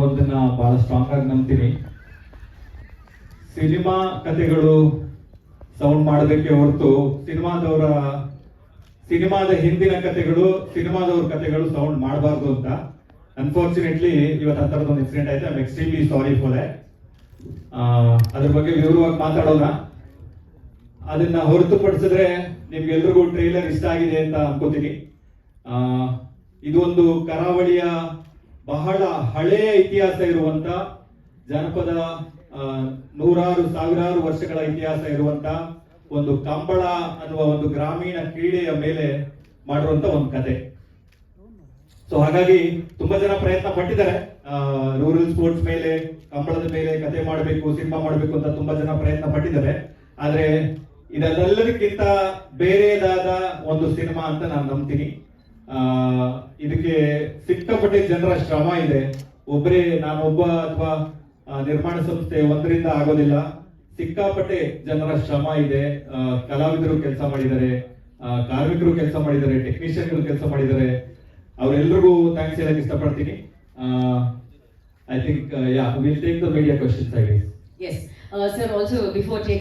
ಒಂದನ್ನ ಬಹಳ ಸ್ಟ್ರಾಂಗ್ ಆಗಿ ನಂಬ್ತೀನಿ. ಸಿನಿಮಾ ಕಥೆಗಳು ಸೌಂಡ್ ಮಾಡಬೇಕೆ ಹೊರತು ಸಿನಿಮಾದ ಹಿಂದಿನ ಕಥೆಗಳು ಸಿನಿಮಾದವ್ರ ಕಥೆಗಳು ಸೌಂಡ್ ಮಾಡಬಾರ್ದು ಅಂತ. ಅನ್ಫಾರ್ಚುನೇಟ್ಲಿ ಇವತ್ತು ಆ ಥರದೊಂದು ಇನ್ಸಿಡೆಂಟ್ ಆಯ್ತು. I am extremely sorry for that. ಅದ್ರ ಬಗ್ಗೆ ವಿವರವಾಗಿ ಮಾತಾಡೋಣ. ಅದನ್ನ ಹೊರತುಪಡಿಸಿದ್ರೆ ನಿಮ್ಗೆಲ್ರಿಗೂ ಟ್ರೈಲರ್ ಇಷ್ಟ ಆಗಿದೆ ಅಂತ ಅನ್ಕೋತೀನಿ. ಇದೊಂದು ಕರಾವಳಿಯ ಬಹಳ ಹಳೆಯ ಇತಿಹಾಸ ಇರುವಂತ ಜನಪದ, ನೂರಾರು ಸಾವಿರಾರು ವರ್ಷಗಳ ಇತಿಹಾಸ ಇರುವಂತ ಒಂದು ಕಂಬಳ ಅನ್ನುವ ಒಂದು ಗ್ರಾಮೀಣ ಕ್ರೀಡೆಯ ಮೇಲೆ ಮಾಡಿರುವಂತ ಒಂದು ಕತೆ. ಸೊ ಹಾಗಾಗಿ ತುಂಬಾ ಜನ ಪ್ರಯತ್ನ ಪಟ್ಟಿದ್ದಾರೆ. ರೂರಲ್ ಸ್ಪೋರ್ಟ್ಸ್ ಮೇಲೆ, ಕಂಬಳದ ಮೇಲೆ ಕತೆ ಮಾಡಬೇಕು, ಸಿನಿಮಾ ಮಾಡಬೇಕು ಅಂತ ತುಂಬಾ ಜನ ಪ್ರಯತ್ನ ಪಟ್ಟಿದ್ದಾರೆ. ಆದ್ರೆ ಇದೆಲ್ಲದಕ್ಕಿಂತ ಬೇರೆದಾದ ಒಂದು ಸಿನಿಮಾ ಅಂತ ನಾನು ನಂಬ್ತೀನಿ. ಇದಕ್ಕೆ ಸಿಕ್ಕಾಪಟ್ಟೆ ಜನರ ಶ್ರಮ ಇದೆ. ನಾನೊಬ್ಬ ಅಥವಾ ನಿರ್ಮಾಣ ಸಂಸ್ಥೆ ಒಂದರಿಂದ ಆಗೋದಿಲ್ಲ. ಸಿಕ್ಕಾಪಟ್ಟೆ ಜನರ ಶ್ರಮ ಇದೆ. ಕಲಾವಿದರು ಕೆಲಸ ಮಾಡಿದ್ದಾರೆ, ಕಾರ್ಮಿಕರು ಕೆಲಸ ಮಾಡಿದ್ದಾರೆ, ಟೆಕ್ನಿಷಿಯನ್ಗಳು ಕೆಲಸ ಮಾಡಿದ್ದಾರೆ. ಅವರೆಲ್ಲರಿಗೂ ಥ್ಯಾಂಕ್ಸ್ ಹೇಳಕ್ ಇಷ್ಟಪಡ್ತೀನಿ. I think will take the media questions, I guess. Yes. Sir, also before taking